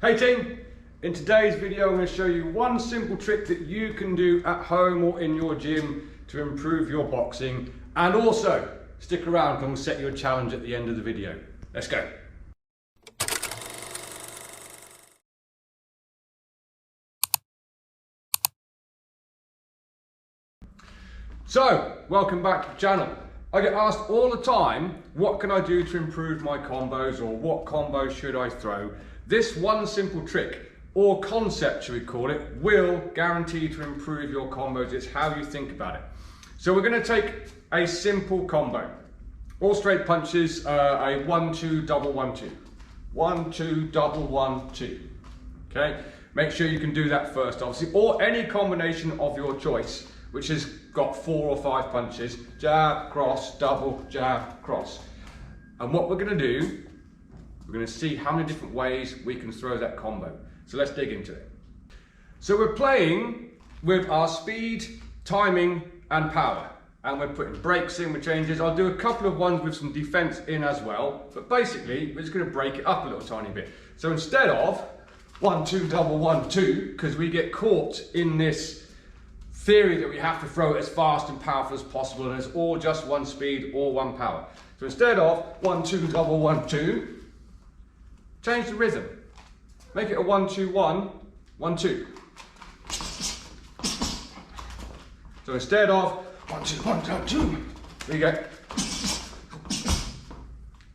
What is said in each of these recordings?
Hey team, in today's video I'm going to show you one simple trick that you can do at home or in your gym to improve your boxing, and also stick around and we'll set you a challenge at the end of the video. Let's go. So, welcome back to the channel. I get asked all the time, what can I do to improve my combos, or what combos should I throw? This one simple trick, or concept should we call it, will guarantee to improve your combos. It's how you think about it. So we're going to take a simple combo. All straight punches, a 1-2 double 1-2. 1-2 double 1-2. Okay? Make sure you can do that first, obviously, or any combination of your choice, which has got 4 or 5 punches. Jab, cross, double, jab, cross. And what we're going to do, we're going to see how many different ways we can throw that combo. So let's dig into it. So we're playing with our speed, timing, and power. And we're putting breaks in with changes. I'll do a couple of ones with some defense in as well. But basically, we're just going to break it up a little tiny bit. So instead of 1-2 double 1-2, because we get caught in this theory that we have to throw it as fast and powerful as possible, and it's all just one speed or one power. So instead of 1-2 double 1-2, change the rhythm. Make it a 1-2-1, 1-2. So instead of 1-2-1-2, we get,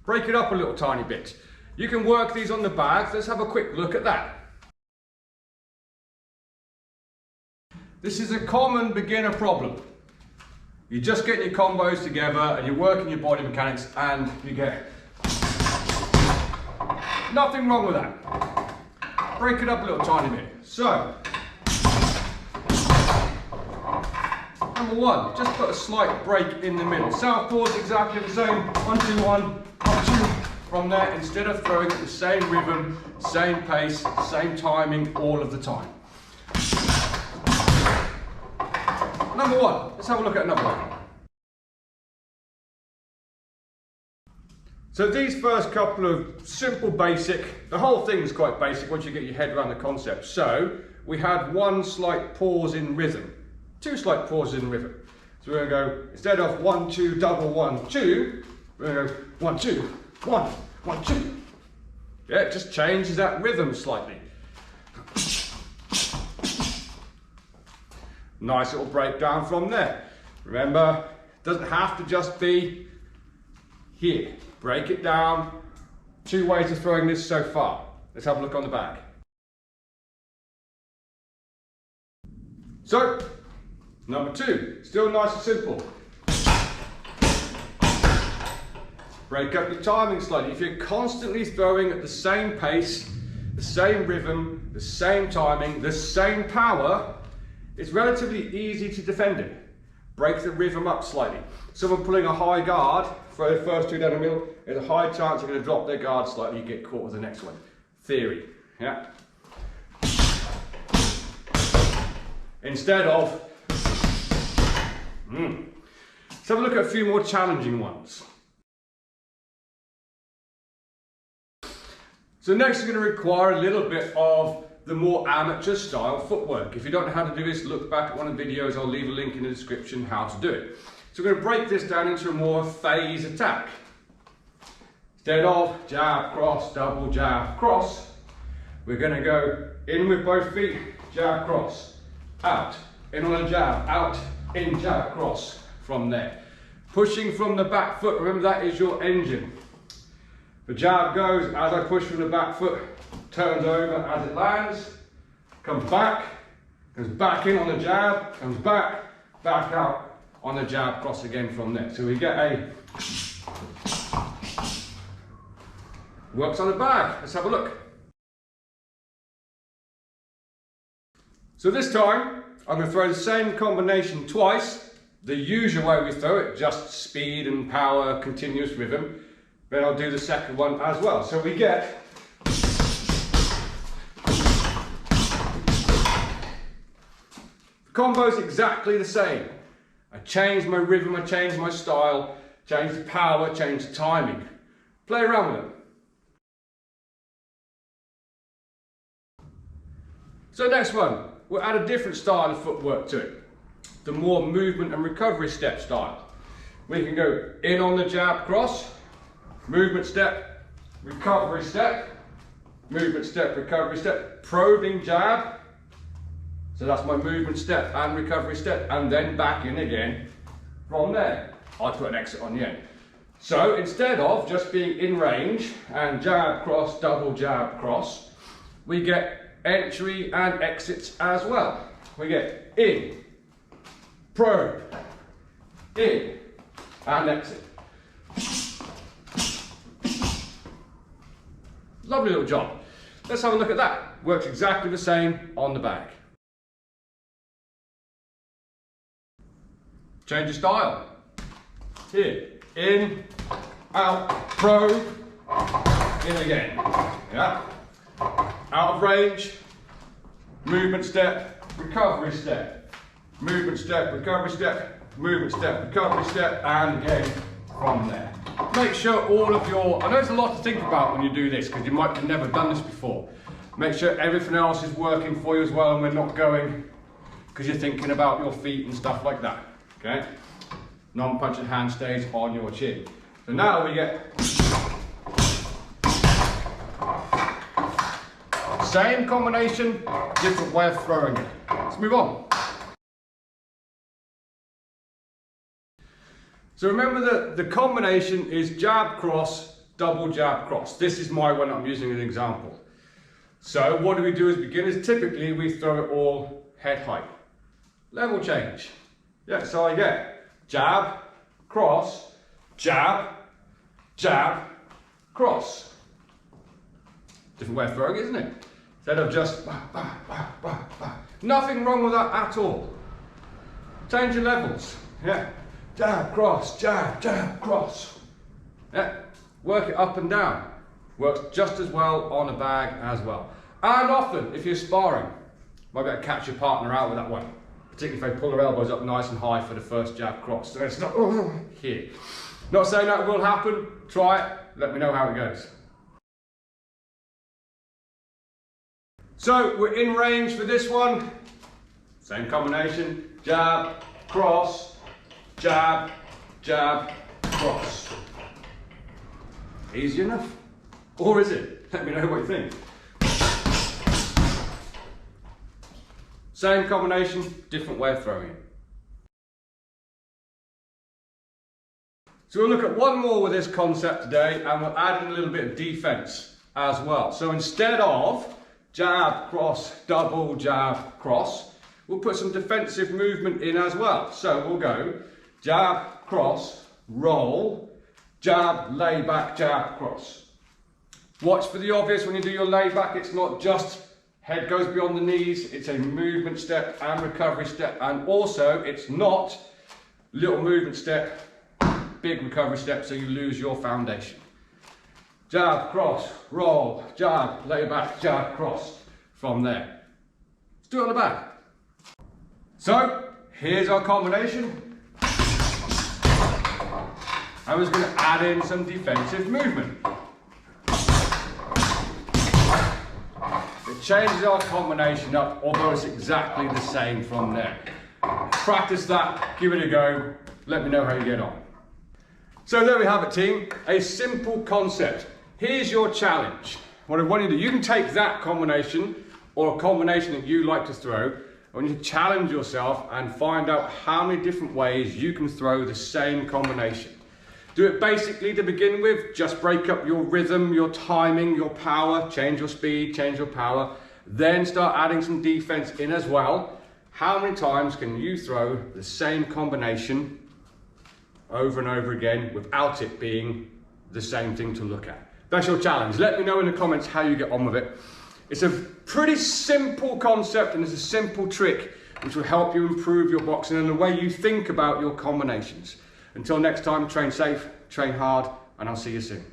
break it up a little tiny bit. You can work these on the bags. Let's have a quick look at that. This is a common beginner problem. You just get your combos together and you're working your body mechanics and you get nothing wrong with that. Break it up a little tiny bit. So, number one, just put a slight break in the middle. Southpaw is exactly the same. 1-2-1, 1-2. From there, instead of throwing at the same rhythm, same pace, same timing all of the time. Number one, let's have a look at number one. So these first couple of simple basic, the whole thing is quite basic once you get your head around the concept. So we had one slight pause in rhythm, 2 slight pauses in rhythm. So we're going to go, instead of 1-2 double 1-2, we're going to go 1-2, 1-1-2. Yeah, it just changes that rhythm slightly. Nice little breakdown from there. Remember, it doesn't have to just be here. Break it down. 2 ways of throwing this so far. Let's have a look on the back. So, number 2, still nice and simple. Break up your timing slightly. If you're constantly throwing at the same pace, the same rhythm, the same timing, the same power, it's relatively easy to defend it. Break the rhythm up slightly. Someone pulling a high guard, throw the first 2 down the middle, there's a high chance you're going to drop their guard slightly, you get caught with the next one. Theory, yeah? Instead of, let's have a look at a few more challenging ones. So next is going to require a little bit of the more amateur style footwork. If you don't know how to do this, look back at one of the videos. I'll leave a link in the description how to do it. So we're going to break this down into a more phase attack. Instead of jab, cross, double, jab, cross, we're going to go in with both feet, jab, cross, out, in on a jab, out, in, jab, cross, from there. Pushing from the back foot, remember that is your engine. The jab goes as I push from the back foot, turns over as it lands, comes back in on the jab, comes back out on the jab, cross again from there. So we get a, works on the bag. Let's have a look. So this time, I'm going to throw the same combination twice, the usual way we throw it, just speed and power, continuous rhythm. Then I'll do the second one as well. So we get the combo's exactly the same. I change my rhythm, I change my style, change the power, change the timing. Play around with it. So next one, we'll add a different style of footwork to it. The more movement and recovery step style. We can go in on the jab cross, movement step, recovery step, movement step, recovery step, probing jab. So that's my movement step and recovery step, and then back in again from there. I put an exit on the end. So instead of just being in range and jab cross, double jab cross, we get entry and exits as well. We get in, probe, in, and exit. Lovely little job. Let's have a look at that. Works exactly the same on the back. Change your style. Here, in, out, probe, in again. Yeah. Out of range, movement step, recovery step, movement step, recovery step, movement step, recovery step, and again from there. Make sure all of your, I know it's a lot to think about when you do this because you might have never done this before. Make sure everything else is working for you as well and we're not going because you're thinking about your feet and stuff like that. Okay? Non-punching hand stays on your chin. So now we get same combination, different way of throwing it. Let's move on. So remember that the combination is jab cross, double jab cross. This is my one I'm using as an example. So what do we do as beginners? Typically we throw it all head height. Level change. Yeah, so I get jab, cross, jab, jab, cross. Different way of throwing it, isn't it? Instead of just bah, bah, bah, bah, bah. Nothing wrong with that at all. Change your levels. Yeah. Jab, cross, jab, jab, cross. Yeah. Work it up and down. Works just as well on a bag as well. And often, if you're sparring, might be able to catch your partner out with that one. Particularly if they pull their elbows up nice and high for the first jab cross. So it's not here. Not saying that will happen. Try it. Let me know how it goes. So we're in range for this one. Same combination. Jab, cross, jab, jab, cross. Easy enough? Or is it? Let me know what you think. Same combination, different way of throwing it. So we'll look at one more with this concept today and we'll add in a little bit of defense as well. So instead of jab, cross, double jab, cross, we'll put some defensive movement in as well. So we'll go jab, cross, roll, jab, lay back, jab, cross. Watch for the obvious when you do your lay back, it's not just head goes beyond the knees, it's a movement step and recovery step, and also it's not little movement step, big recovery step, so you lose your foundation. Jab, cross, roll, jab, lay back, jab, cross, from there. Let's do it on the back. So, here's our combination. I was going to add in some defensive movement. It changes our combination up, although it's exactly the same from there. Practice that, give it a go, let me know how you get on. So there we have it, team, a simple concept. Here's your challenge. What I want you to do, you can take that combination or a combination that you like to throw. I want you to challenge yourself and find out how many different ways you can throw the same combination. Do it basically to begin with, just break up your rhythm, your timing, your power, change your speed, change your power, then start adding some defense in as well. How many times can you throw the same combination over and over again without it being the same thing to look at? That's your challenge. Let me know in the comments how you get on with it. It's a pretty simple concept and it's a simple trick which will help you improve your boxing and the way you think about your combinations. Until next time, train safe, train hard, and I'll see you soon.